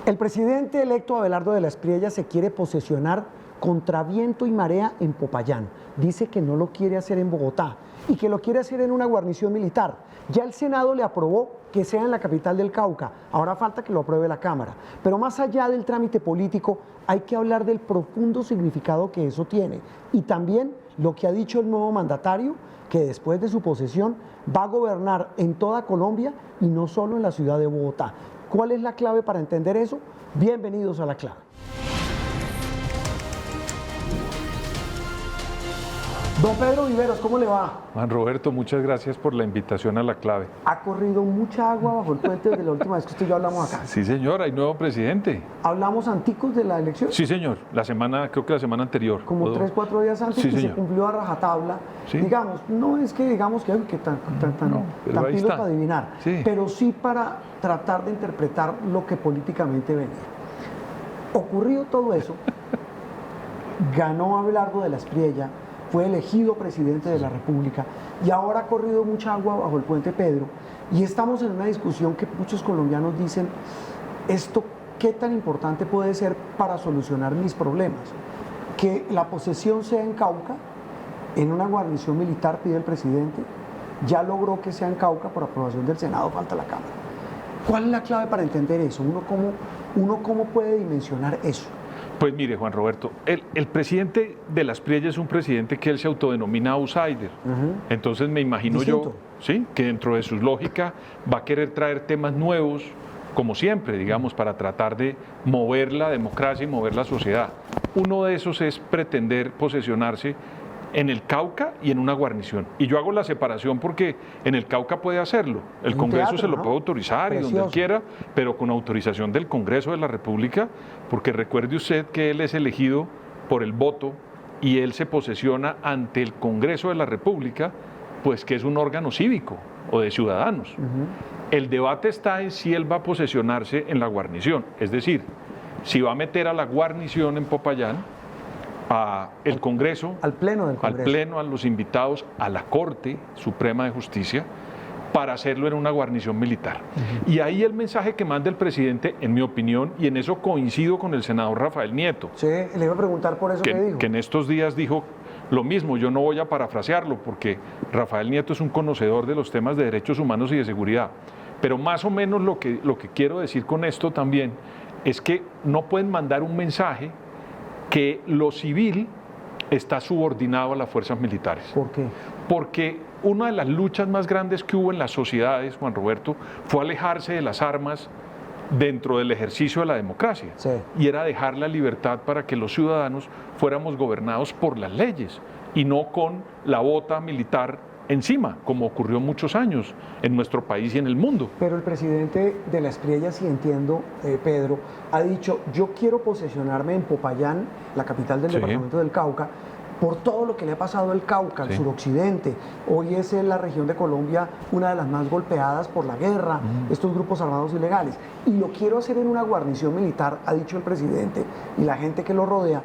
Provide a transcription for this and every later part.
El presidente electo Abelardo de la Espriella se quiere posesionar contra viento y marea en Popayán. Dice que no lo quiere hacer en Bogotá y que lo quiere hacer en una guarnición militar. Ya el Senado le aprobó que sea en la capital del Cauca. Ahora falta que lo apruebe la Cámara. Pero más allá del trámite político, hay que hablar del profundo significado que eso tiene. Y también lo que ha dicho el nuevo mandatario, que después de su posesión va a gobernar en toda Colombia y no solo en la ciudad de Bogotá. ¿Cuál es la clave para entender eso? Bienvenidos a La Clave. Don Pedro Viveros, ¿cómo le va? Juan Roberto, muchas gracias por la invitación a La Clave. Ha corrido mucha agua bajo el puente desde la última vez que usted y yo hablamos acá. Sí, señor, hay nuevo presidente. ¿Hablamos anticos de la elección? Sí, señor, creo que la semana anterior. Como 3, 4 días antes, sí, que señor. se cumplió a rajatabla. Sí. Digamos, no es que digamos que tan pero ahí pilo está. para adivinar, Sí. pero sí para tratar de interpretar lo que políticamente venía. Ocurrido todo eso, ganó Abelardo de la Espriella, fue elegido presidente de la República y ahora ha corrido mucha agua bajo el puente Pedro y estamos en una discusión que muchos colombianos dicen, ¿esto qué tan importante puede ser para solucionar mis problemas? Que la posesión sea en Cauca, en una guarnición militar, pide el presidente, ya logró que sea en Cauca por aprobación del Senado, falta la Cámara. ¿Cuál es la clave para entender eso? ¿Uno cómo puede dimensionar eso? Pues mire, Juan Roberto, el presidente de la Espriella es un presidente que él se autodenomina outsider. Entonces me imagino Distinto. yo, ¿sí?, que dentro de su lógica va a querer traer temas nuevos, como siempre, digamos, para tratar de mover la democracia y mover la sociedad. Uno de esos es pretender posesionarse en el Cauca y en una guarnición. Y yo hago la separación porque en el Cauca puede hacerlo. El Un Congreso teatro, se lo ¿no? puede autorizar y donde él Precioso. quiera, pero con autorización del Congreso de la República, porque recuerde usted que él es elegido por el voto y él se posesiona ante el Congreso de la República, pues que es un órgano cívico o de ciudadanos. El debate está en si él va a posesionarse en la guarnición, es decir, si va a meter a la guarnición en Popayán, al Congreso, Al Pleno del al Congreso. Pleno, a los invitados, a la Corte Suprema de Justicia, para hacerlo en una guarnición militar. Y ahí el mensaje que manda el presidente, en mi opinión, y en eso coincido con el senador Rafael Nieto, Sí, le iba a preguntar por eso que dijo. que en estos días dijo lo mismo. Yo no voy a parafrasearlo porque Rafael Nieto es un conocedor de los temas de derechos humanos y de seguridad, pero más o menos lo que quiero decir con esto también es que no pueden mandar un mensaje que lo civil está subordinado a las fuerzas militares. ¿Por qué? Porque una de las luchas más grandes que hubo en las sociedades, Juan Roberto, fue alejarse de las armas dentro del ejercicio de la democracia. Sí. Y era dejar la libertad para que los ciudadanos fuéramos gobernados por las leyes y no con la bota militar encima, como ocurrió muchos años en nuestro país y en el mundo. Pero el presidente de la Espriella, si entiendo, Pedro, ha dicho, yo quiero posesionarme en Popayán, la capital del Sí. departamento del Cauca, por todo lo que le ha pasado al Cauca, al Sí. suroccidente. Hoy es la región de Colombia una de las más golpeadas por la guerra, estos grupos armados ilegales. Y lo quiero hacer en una guarnición militar, ha dicho el presidente y la gente que lo rodea,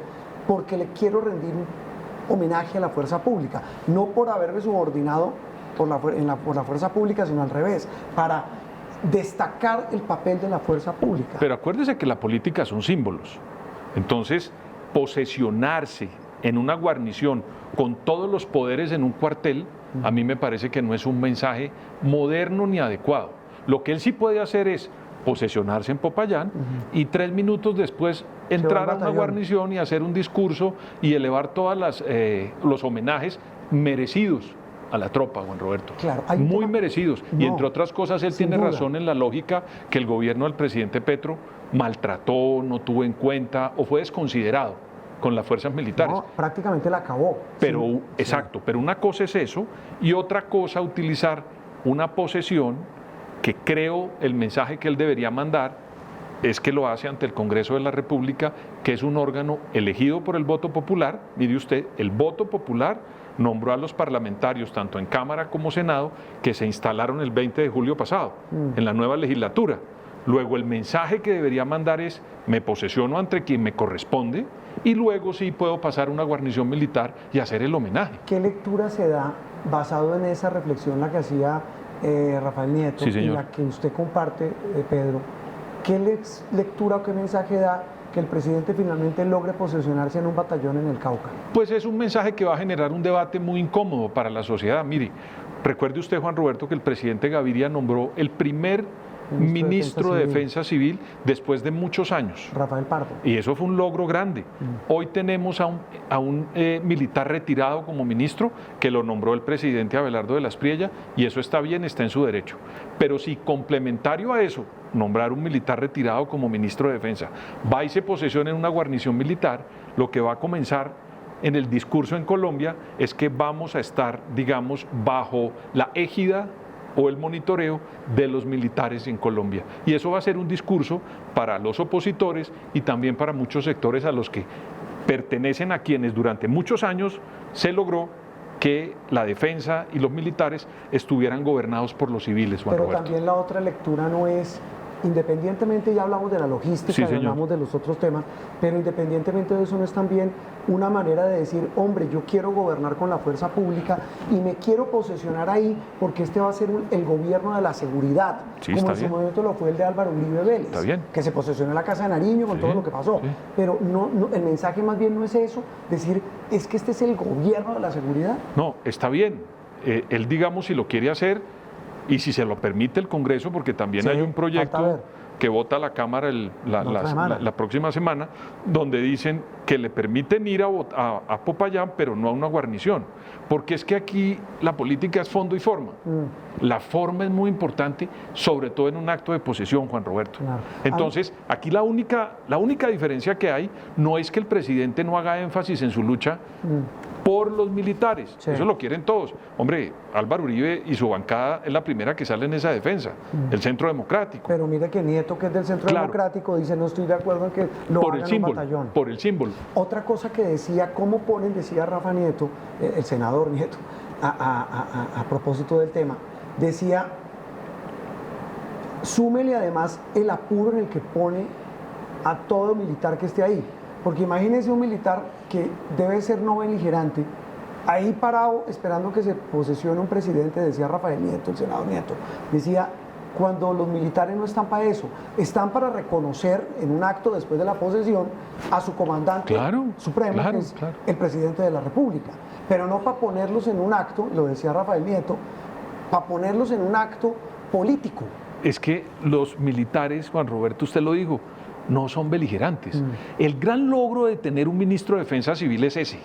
porque le quiero rendir un homenaje a la fuerza pública, no por haberme subordinado por la fuerza pública, sino al revés, para destacar el papel de la fuerza pública. Pero acuérdese que la política son símbolos. Entonces, posesionarse en una guarnición con todos los poderes en un cuartel, a mí me parece que no es un mensaje moderno ni adecuado. Lo que él sí puede hacer es posesionarse en Popayán y 3 minutos después entrar a una batallón. guarnición y hacer un discurso y elevar todos los homenajes merecidos a la tropa, Juan Roberto. Claro, hay un muy tema- merecidos. No, Y entre otras cosas, él sin tiene duda. razón en la lógica que el gobierno del presidente Petro maltrató, no tuvo en cuenta o fue desconsiderado con las fuerzas militares. No, prácticamente la acabó. Pero, Sí, exacto, pero una cosa es eso y otra cosa utilizar una posesión que creo el mensaje que él debería mandar es que lo hace ante el Congreso de la República, que es un órgano elegido por el voto popular. Mire usted, el voto popular nombró a los parlamentarios, tanto en Cámara como Senado, que se instalaron el 20 de julio pasado, en la nueva legislatura. Luego el mensaje que debería mandar es, me posesiono ante quien me corresponde y luego sí puedo pasar a una guarnición militar y hacer el homenaje. ¿Qué lectura se da basado en esa reflexión la que hacía Rafael Nieto Sí, y señor. la que usted comparte, Pedro, ¿qué lectura o qué mensaje da que el presidente finalmente logre posesionarse en un batallón en el Cauca? Pues es un mensaje que va a generar un debate muy incómodo para la sociedad. Mire, recuerde usted, Juan Roberto, que el presidente Gaviria nombró el primer ministro de Defensa Civil después de muchos años. Rafael Pardo. Y eso fue un logro grande. Hoy tenemos a un militar retirado como ministro que lo nombró el presidente Abelardo de la Espriella, y eso está bien, está en su derecho. Pero si complementario a eso, nombrar un militar retirado como ministro de Defensa, va y se posesiona en una guarnición militar, lo que va a comenzar en el discurso en Colombia es que vamos a estar, digamos, bajo la égida o el monitoreo de los militares en Colombia. Y eso va a ser un discurso para los opositores y también para muchos sectores a los que pertenecen, a quienes durante muchos años se logró que la defensa y los militares estuvieran gobernados por los civiles, Juan Pero Roberto. también la otra lectura no es, independientemente, ya hablamos de la logística, Sí, y señor. hablamos de los otros temas, pero independientemente de eso no es también una manera de decir, hombre, yo quiero gobernar con la fuerza pública y me quiero posesionar ahí porque este va a ser el gobierno de la seguridad, Sí, como está en su bien. momento lo fue el de Álvaro Uribe Vélez, Está bien. que se posesionó en la Casa de Nariño con Sí, todo lo que pasó. sí. Pero el mensaje más bien no es eso, decir, es que este es el gobierno de la seguridad. No, está bien. Él, digamos, si lo quiere hacer y si se lo permite el Congreso, porque también Sí, hay un falta proyecto ver. que vota la Cámara la próxima semana, donde dicen que le permiten ir a Popayán, pero no a una guarnición. Porque es que aquí la política es fondo y forma. La forma es muy importante, sobre todo en un acto de posesión, Juan Roberto. Claro. Entonces, aquí la única diferencia que hay no es que el presidente no haga énfasis en su lucha por los militares. Sí. Eso lo quieren todos. Hombre, Álvaro Uribe y su bancada es la primera que sale en esa defensa, el Centro Democrático. Pero mire que Nieto, que es del Centro Claro. Democrático, dice, no estoy de acuerdo en que lo por hagan el un símbolo, batallón. por el símbolo. Otra cosa que decía, ¿cómo ponen? Decía Rafa Nieto, el senador Nieto, a propósito del tema, decía, súmele además el apuro en el que pone a todo militar que esté ahí. Porque imagínese un militar que debe ser no beligerante, ahí parado esperando que se posesione un presidente, decía Rafael Nieto, el senador Nieto, decía, cuando los militares no están para eso, están para reconocer en un acto después de la posesión a su comandante supremo, que es el presidente de la República, pero no para ponerlos en un acto, lo decía Rafael Nieto, para ponerlos en un acto político. Es que los militares, Juan Roberto, usted lo dijo, no son beligerantes. El gran logro de tener un ministro de Defensa Civil es ese.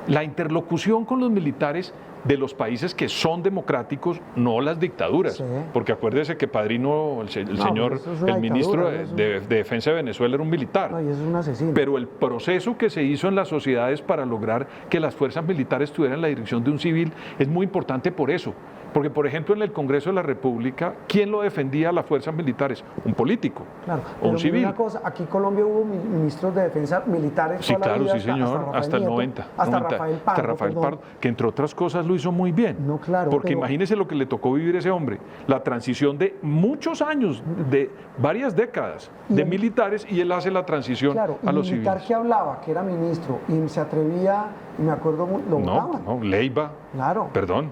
La interlocución con los militares de los países que son democráticos, no las dictaduras. Sí. Porque acuérdese que padrino, señor, eso es una el ministro dictadura, de Defensa de Venezuela era un militar. No, y eso es un asesino. Pero el proceso que se hizo en las sociedades para lograr que las fuerzas militares tuvieran la dirección de un civil es muy importante por eso. Porque, por ejemplo, en el Congreso de la República, ¿quién lo defendía a las fuerzas militares? Un político, Claro, o pero un civil. una cosa, aquí en Colombia hubo ministros de defensa militares Sí, toda la claro, vida, sí, señor, hasta el Nieto, 90. hasta 90, Rafael Pardo, hasta Rafael perdón. Pardo, que entre otras cosas lo hizo muy bien. No, claro, Porque pero- imagínese lo que le tocó vivir ese hombre, la transición de muchos años, de varias décadas Y de el- militares, y él hace la transición Claro, a y los militar civiles. que hablaba, que era ministro, y se atrevía, y me acuerdo, lo votaban. No, Leiva, Claro. perdón,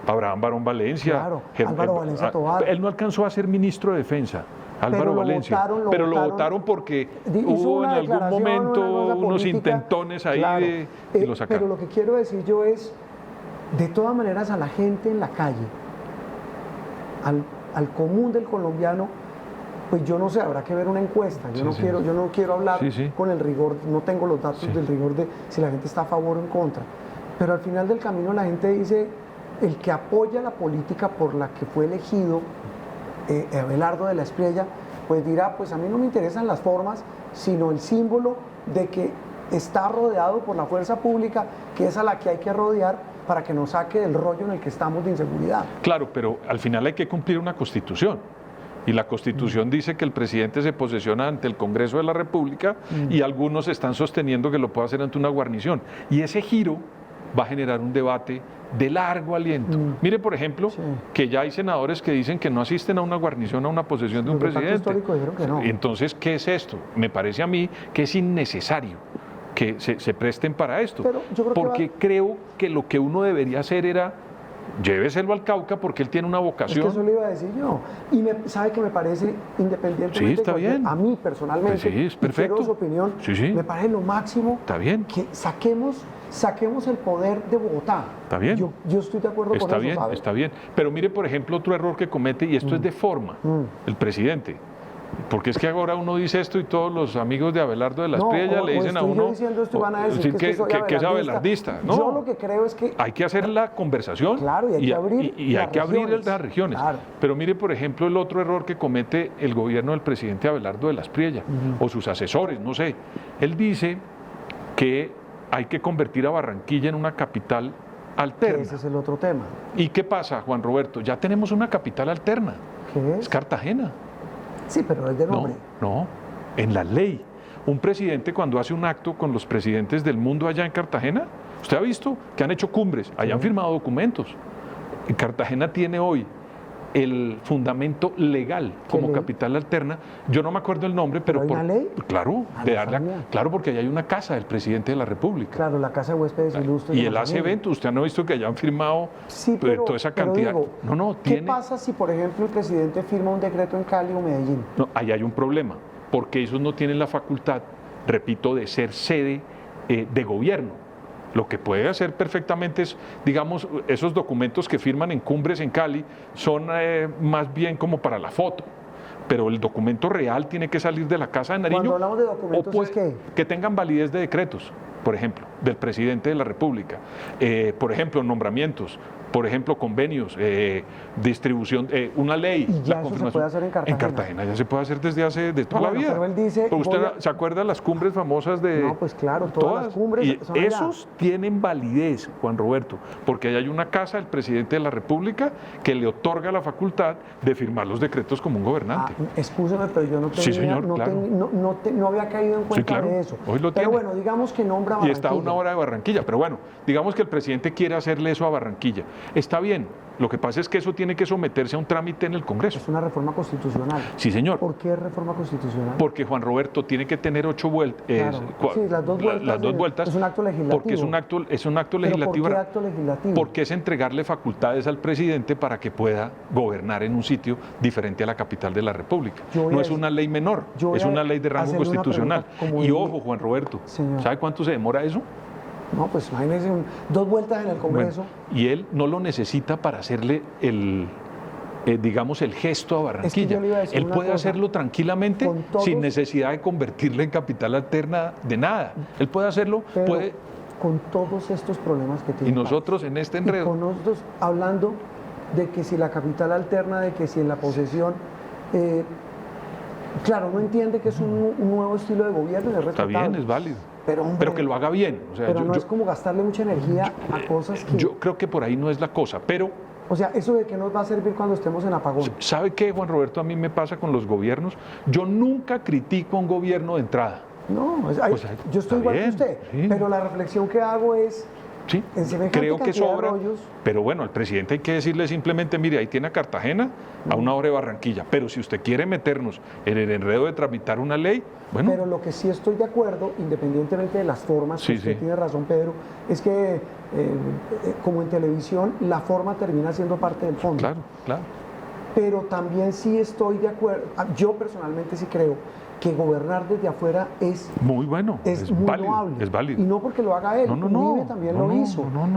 Abraham Barón Valencia. Claro, Álvaro Valencia Tovar. Él no alcanzó a ser ministro de Defensa, Álvaro lo Valencia, votaron, pero lo votaron porque hizo hubo en una algún declaración, momento una cosa unos política. intentones ahí Claro. y lo sacaron. Pero lo que quiero decir yo es, de todas maneras, a la gente en la calle, al común del colombiano, pues yo no sé, habrá que ver una encuesta. Yo no quiero hablar con el rigor, no tengo los datos del rigor de si la gente está a favor o en contra. Pero al final del camino la gente dice, el que apoya la política por la que fue elegido Abelardo de la Espriella, pues dirá, pues a mí no me interesan las formas, sino el símbolo de que está rodeado por la fuerza pública, que es a la que hay que rodear para que nos saque del rollo en el que estamos de inseguridad. Claro, pero al final hay que cumplir una constitución. Y la Constitución dice que el presidente se posesiona ante el Congreso de la República y algunos están sosteniendo que lo puede hacer ante una guarnición. Y ese giro va a generar un debate de largo aliento. Mire, por ejemplo, que ya hay senadores que dicen que no asisten a una guarnición, a una posesión de un presidente. Histórico dijeron que no. Entonces, ¿qué es esto? Me parece a mí que es innecesario que se presten para esto. Pero yo creo porque creo que lo que uno debería hacer era lléveselo al Cauca porque él tiene una Es vocación. que eso le iba a decir yo. Y sabe que me parece, independientemente Sí, está de cualquier- bien. a mí personalmente, Pues sí, es y perfecto. quiero su opinión, Sí, sí. me parece lo máximo Está bien. que saquemos el poder de Bogotá. Está bien. Yo estoy de acuerdo Está con bien, eso, ¿sabe? está bien. Pero mire, por ejemplo, otro error que comete, y esto es de forma, el presidente. Porque es que ahora uno dice esto y todos los amigos de Abelardo de las No, Priellas le dicen a estoy yo uno diciendo esto y van a decir que soy que es abelardista. No, Yo lo que creo es que hay que hacer la conversación. Claro, y hay que abrir y hay las que abrir regiones. las regiones. Claro. Pero mire, por ejemplo, el otro error que comete el gobierno del presidente Abelardo de las Priellas, o sus asesores, no sé. Él dice que hay que convertir a Barranquilla en una capital alterna. ese es el otro tema. ¿Y qué pasa, Juan Roberto? Ya tenemos una capital alterna. ¿Qué Es es? Cartagena. Sí, pero es de nombre. No, en la ley. Un presidente cuando hace un acto con los presidentes del mundo allá en Cartagena, usted ha visto que han hecho cumbres, allá han firmado documentos. En Cartagena tiene hoy el fundamento legal como ley? capital alterna. Yo no me acuerdo el nombre, pero ¿Hay una ley? claro, Ah, de no darle sabía. claro, porque allá hay una casa del presidente de la República. Claro, la Casa de Huéspedes Ilustres. Y de él hace Manzanillo. eventos, usted no ha visto que allá han firmado Sí, pero, toda esa pero cantidad. digo, No, ¿qué tiene. pasa si, por ejemplo, el presidente firma un decreto en Cali o Medellín? No, ahí hay un problema, porque esos no tienen la facultad, repito, de ser sede de gobierno. Lo que puede hacer perfectamente es, digamos, esos documentos que firman en cumbres en Cali son más bien como para la foto, pero el documento real tiene que salir de la Casa de Nariño. Cuando hablamos de documentos, ¿es qué? Que tengan validez de decretos, por ejemplo, del presidente de la República, por ejemplo, nombramientos, por ejemplo, convenios, distribución, una ley. Y ya la eso se confirmación. puede hacer en Cartagena. En Cartagena ya se puede hacer de toda Bueno, la vida. pero él dice, Pero usted voy a- se acuerda de las cumbres famosas de... No, pues claro, todas las cumbres Y son allá. esos tienen validez, Juan Roberto, porque ahí hay una casa del presidente de la República que le otorga la facultad de firmar los decretos como un gobernante. Excúseme, pero yo no tenía, Sí, señor, no, claro. no había caído en cuenta claro, de eso. hoy lo pero tiene. bueno, digamos que nombra Y está a Barranquilla. una hora de Barranquilla, pero bueno, digamos que el presidente quiere hacerle eso a Barranquilla. Está bien, lo que pasa es que eso tiene que someterse a un trámite en el Congreso. Es una reforma constitucional. Sí, señor. ¿Por qué reforma constitucional? Porque Juan Roberto tiene que tener 8 vueltas. Claro. Sí, las dos vueltas Las dos vueltas. es un acto legislativo. Porque es un acto ¿Pero legislativo. por qué acto legislativo? Porque es entregarle facultades al presidente para que pueda gobernar en un sitio diferente a la capital de la República. Yo voy No a es una ley menor, yo voy es a una ley de rango hacerle una constitucional. pregunta como Y diría- ojo, Juan Roberto, Señor. ¿sabe cuánto se demora eso? No, pues imagínese dos vueltas en el Congreso. Bueno, y él no lo necesita para hacerle digamos, el gesto a Barranquilla. yo le iba a decir Él una puede cosa. hacerlo tranquilamente Con todos- sin necesidad de convertirle en capital alterna de nada. Él puede hacerlo, Pero puede, con todos estos problemas que tiene. y el país. nosotros en este Y enredo. con nosotros hablando de que si la capital alterna, de que si en la posesión. Claro, no entiende que es un nuevo estilo de gobierno, es Está respetable. bien, es válido. Pero, hombre, Pero que lo haga bien. O sea, pero yo, no yo- es como gastarle mucha energía a cosas que. yo creo que por ahí no es la cosa, pero O sea, ¿eso de qué nos va a servir cuando estemos en apagón? ¿sabe qué, Juan Roberto? A mí me pasa con los gobiernos. Yo nunca critico a un gobierno de entrada. No, Pues, yo estoy está igual bien, que usted, sí. pero la reflexión que hago es, Sí, en semejante creo que cantidad de sobra, rollos. pero bueno, al presidente hay que decirle simplemente, mire, ahí tiene a Cartagena, a una hora de Barranquilla, pero si usted quiere meternos en el enredo de tramitar una ley, bueno, Pero lo que sí estoy de acuerdo, independientemente de las formas, Sí, que usted sí. tiene razón, Pedro, es que como en televisión, la forma termina siendo parte del fondo. claro, claro. Pero también sí estoy de acuerdo, yo personalmente sí creo que gobernar desde afuera es Muy bueno, muy válido, loable. es válido. Y no porque lo haga él, No, no, no, Uribe también no, lo no, hizo. no.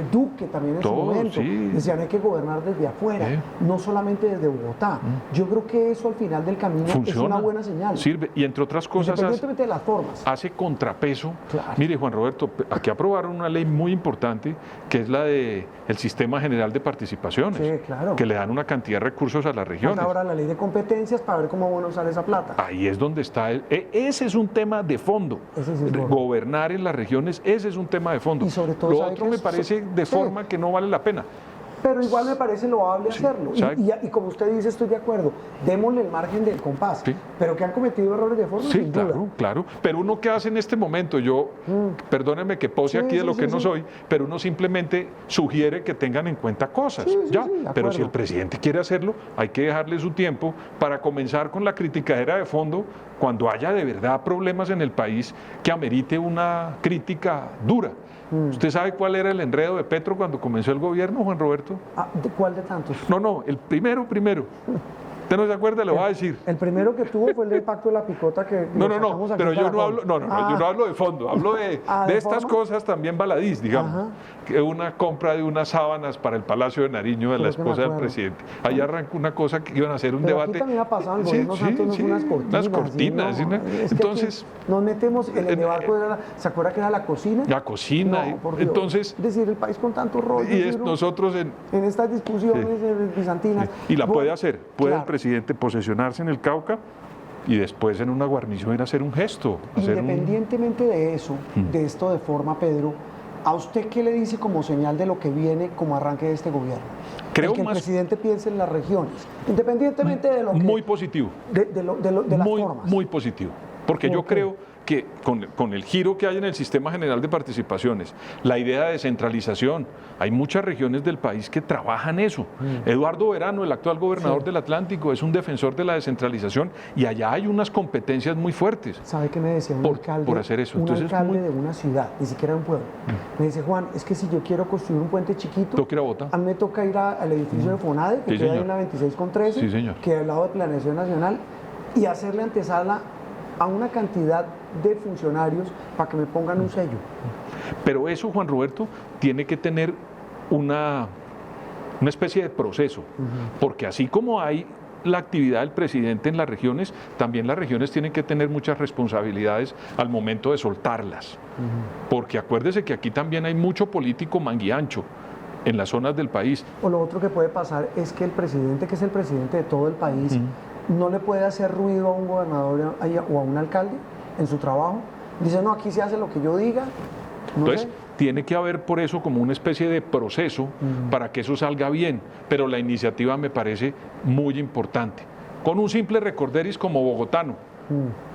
Duque también en su Todos, momento. sí. Decían hay que gobernar desde afuera, Sí. no solamente desde Bogotá. Yo creo que eso al final del camino es Funciona, una buena señal. sirve, y entre otras cosas Independientemente de las formas. hace contrapeso. Claro. Mire, Juan Roberto, aquí aprobaron una ley muy importante que es la de el Sistema General de Participaciones, Sí, claro. que le dan una cantidad de recursos a las regiones. Falta ahora la ley de competencias para ver cómo bueno sale esa plata. Ahí es donde está, ese es un tema de fondo. Ese sí es bueno. Gobernar en las regiones, ese es un tema de fondo. Y sobre todo, Lo ¿sabe otro qué me es? parece de Sí. forma que no vale la pena. Pero igual me parece loable hacerlo. ¿sabe? Y como usted dice, estoy de acuerdo. Démosle el margen del compás. Sí. Pero que han cometido errores de forma, Sí, sin duda. claro, claro. Pero uno que hace en este momento, yo, perdónenme que pose Sí, aquí de sí, lo que sí, no sí. soy, pero uno simplemente sugiere que tengan en cuenta cosas. Sí, sí, ya. sí, de Pero acuerdo. si el presidente quiere hacerlo, hay que dejarle su tiempo para comenzar con la criticadera de fondo cuando haya de verdad problemas en el país que amerite una crítica dura. ¿Usted sabe cuál era el enredo de Petro cuando comenzó el gobierno, Juan Roberto? ¿De cuál de tantos? No, el primero. ¿Usted no se acuerda? Le voy a decir. El primero que tuvo fue el del pacto de la picota que No, sacamos aquí pero en yo no Caracol. hablo, yo no hablo de fondo, hablo de ¿de estas forma? cosas también baladís, digamos. Ajá. Que una compra de unas sábanas para el Palacio de Nariño de la Creo que me esposa del acuerdo. presidente. Ahí arrancó una cosa que iban a hacer un Pero debate. aquí también ha pasado, el gobierno Santos no fue unas cortinas. unas cortinas. ¿sí? ¿sí? Es que Entonces, aquí nos metemos en el barco, ¿se acuerda que era la cocina? la cocina. No, por Dios. Entonces, Es decir, el país con tanto rollo. y es Ciro, nosotros en estas discusiones bizantinas. y la puede Bueno, hacer, puede claro. el presidente posesionarse en el Cauca y después en una guarnición ir a hacer un gesto. Independientemente de eso, de esto de forma, Pedro, ¿a usted qué le dice como señal de lo que viene como arranque de este gobierno? Creo el que el más- presidente piense en las regiones, independientemente de lo que... Muy positivo. de las formas. Muy positivo. Porque yo Ok. creo que con el giro que hay en el Sistema General de Participaciones, la idea de descentralización, hay muchas regiones del país que trabajan eso. Eduardo Verano, el actual gobernador Sí. del Atlántico, es un defensor de la descentralización y allá hay unas competencias muy fuertes. ¿Sabe qué me decía un alcalde? por hacer eso. Un Entonces, alcalde muy- de una ciudad, ni siquiera un pueblo. Me dice, Juan, es que si yo quiero construir un puente chiquito, Tengo que ir a Bogotá. a mí me toca ir al edificio de FONADE, que Sí, queda ahí señor. en la 26 con 13, Sí, señor. que al lado de Planeación Nacional, y hacerle antesala a una cantidad de funcionarios para que me pongan un sello. Pero eso, Juan Roberto, tiene que tener una especie de proceso, porque así como hay la actividad del presidente en las regiones, también las regiones tienen que tener muchas responsabilidades al momento de soltarlas, porque acuérdese que aquí también hay mucho político manguiancho en las zonas del país. O lo otro que puede pasar es que el presidente, que es el presidente de todo el país, no le puede hacer ruido a un gobernador o a un alcalde en su trabajo. Dice, no, aquí se hace lo que yo diga. No Entonces, sé. tiene que haber por eso como una especie de proceso para que eso salga bien, pero la iniciativa me parece muy importante. Con un simple recorderis como bogotano,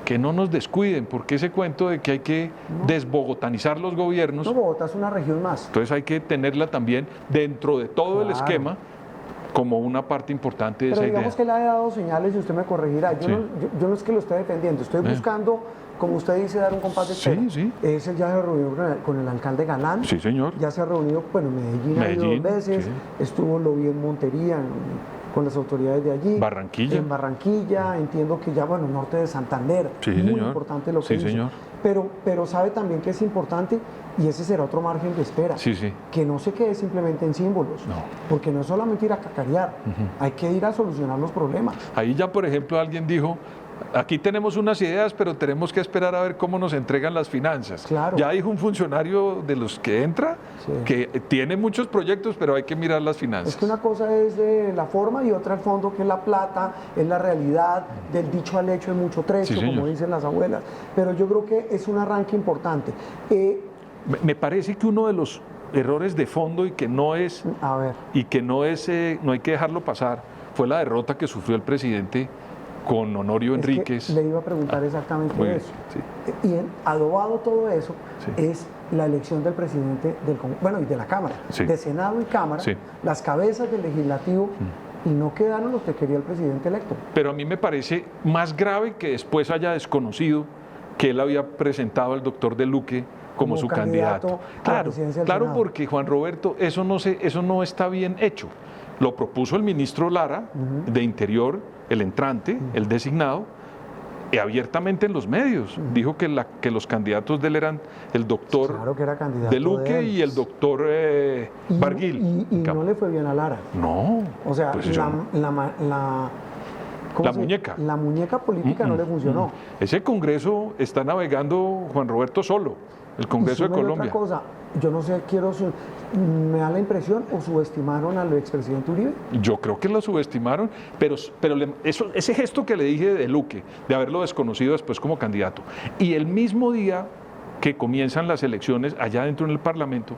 que no nos descuiden, porque ese cuento de que hay que desbogotanizar los gobiernos, No, Bogotá es una región más. entonces hay que tenerla también dentro de todo el Claro. esquema como una parte importante de Pero esa digamos idea. que él ha dado señales y usted me corregirá. Yo, Sí. yo no es que lo esté defendiendo, estoy buscando, como usted dice, dar un compás de Sí, espera. sí. Él ya se reunió con el alcalde Galán. Sí, señor. Ya se ha reunido, bueno, Medellín ha ido Medellín, 2 veces, sí. estuvo, lo vi en Montería con las autoridades de allí. Barranquilla. En Barranquilla, entiendo que ya, bueno, norte de Santander. Sí, muy señor. importante lo que Sí, hizo. señor. Pero sabe también que es importante, y ese será otro margen de espera, Sí, sí. que no se quede simplemente en símbolos, No. porque no es solamente ir a cacarear, hay que ir a solucionar los problemas. Ahí ya, por ejemplo, alguien dijo, aquí tenemos unas ideas, pero tenemos que esperar a ver cómo nos entregan las finanzas. Claro. Ya dijo un funcionario de los que entra, Sí. que tiene muchos proyectos, pero hay que mirar las finanzas. Es que una cosa es de la forma y otra el fondo, que es la plata, es la realidad, del dicho al hecho hay mucho trecho, Sí, señor. como dicen las abuelas. Pero yo creo que es un arranque importante. Me parece que uno de los errores de fondo y que no es, A ver, no hay que dejarlo pasar, fue la derrota que sufrió el presidente con Honorio es que Enríquez. le iba a preguntar exactamente muy bien, eso. sí. Y adobado todo eso Sí. es la elección del presidente y de la Cámara, Sí. de Senado y Cámara, Sí. las cabezas del legislativo, y no quedaron los que quería el presidente electo. Pero a mí me parece más grave que después haya desconocido que él había presentado al doctor De Luque como su candidato candidato. a la Claro, presidencia del claro, Senado. porque Juan Roberto, eso no está bien hecho. Lo propuso el ministro Lara de Interior, el entrante, el designado, abiertamente en los medios. Dijo que los candidatos de él eran el doctor Claro que era candidato De Luque de él. y el doctor Y- Barguil. Y no le fue bien a Lara. No, O sea, pues eso no. ¿cómo La se- muñeca. La muñeca política no le funcionó. Ese Congreso está navegando Juan Roberto solo, el Congreso de Y súmele Colombia. otra cosa, yo no sé, me da la impresión, o subestimaron al expresidente Uribe. Yo creo que lo subestimaron, pero ese gesto que le dije de Luque, de haberlo desconocido después como candidato, y el mismo día que comienzan las elecciones allá dentro en el Parlamento,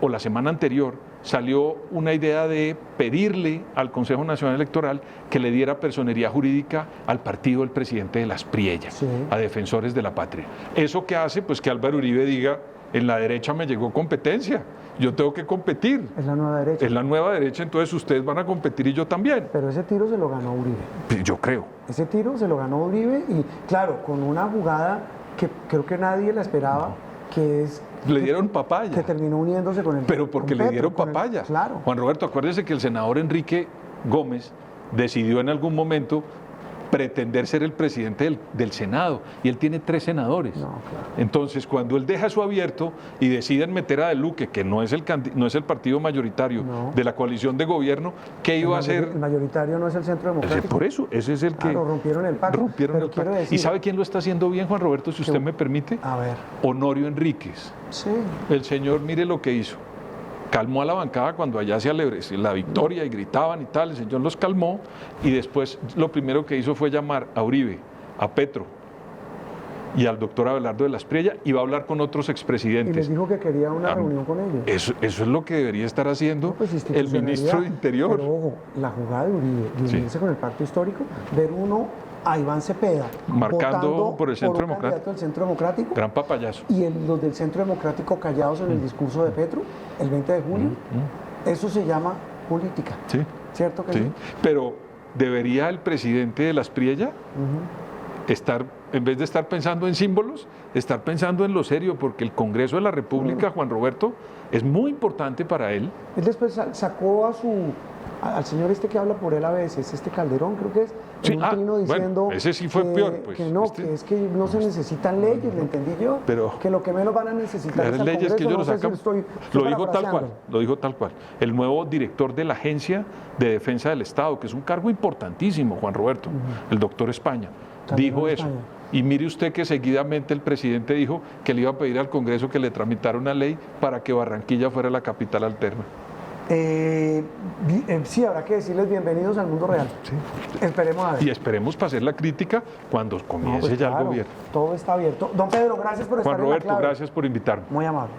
o la semana anterior, salió una idea de pedirle al Consejo Nacional Electoral que le diera personería jurídica al partido del presidente de las Priella, Sí. a Defensores de la Patria. ¿Eso qué hace? Pues que Álvaro Uribe diga, en la derecha me llegó competencia, yo tengo que competir. Es la nueva derecha. Es la nueva derecha, entonces ustedes van a competir y yo también. Pero ese tiro se lo ganó Uribe. Yo creo. Ese tiro se lo ganó Uribe y, claro, con una jugada que creo que nadie la esperaba, que es... Le dieron papaya. Que terminó uniéndose con el... Pero porque con le Petro, dieron con el- papaya. claro. Juan Roberto, acuérdese que el senador Enrique Gómez decidió en algún momento pretender ser el presidente del Senado, y él tiene 3 senadores. No, claro. Entonces, cuando él deja eso abierto y deciden meter a De Luque, que no es el partido mayoritario No. de la coalición de gobierno, ¿qué iba a hacer? El mayoritario no es el Centro Democrático. Por eso, ese es el que... Claro, rompieron el pacto. rompieron Pero el quiero pacto. decir- ¿Y sabe quién lo está haciendo bien, Juan Roberto, si usted me permite? A ver, Honorio Enríquez. sí. El señor, mire lo que hizo. Calmó a la bancada cuando allá se la victoria y gritaban y tal. El señor los calmó y después lo primero que hizo fue llamar a Uribe, a Petro y al doctor Abelardo de la Espriella, y va a hablar con otros Y les expresidentes. dijo que quería una Ah, reunión con ellos. Eso es lo que debería estar haciendo No, pues, el institucionalidad. ministro de Interior. Pero ojo, la jugada de Uribe, de Sí. unirse con el pacto histórico, ver uno a Iván Cepeda Marcando votando por el Centro un Democrático. candidato del Centro Democrático Gran papayazo. y los del Centro Democrático callados en el discurso de Petro el 20 de junio. Eso se llama política. Sí, ¿Cierto que sí. sí? Pero debería el presidente de la Espriella estar, en vez de estar pensando en símbolos, estar pensando en lo serio, porque el Congreso de la República, Juan Roberto, es muy importante para él. Él después sacó al señor este que habla por él a veces, este Calderón creo que es, Sí, en un trino bueno, diciendo ese sí fue que, peor, pues, que no, este- que es que no se necesitan leyes, le entendí yo, Pero- que lo que menos van a necesitar es Las al leyes que Congreso, ellos no lo sé si sacan, estoy lo dijo tal cual, parafraseando. lo dijo tal cual. El nuevo director de la Agencia de Defensa del Estado, que es un cargo importantísimo, Juan Roberto, el doctor España, También dijo en eso. España. Y mire usted que seguidamente el presidente dijo que le iba a pedir al Congreso que le tramitara una ley para que Barranquilla fuera la capital alterna. Sí, habrá que decirles bienvenidos al mundo real. Sí. Esperemos a ver. Y esperemos para hacer la crítica cuando No, comience pues ya el claro, gobierno. todo está abierto. Don Pedro, gracias por Juan estar en la Roberto, clave. gracias por invitarme. Muy amable.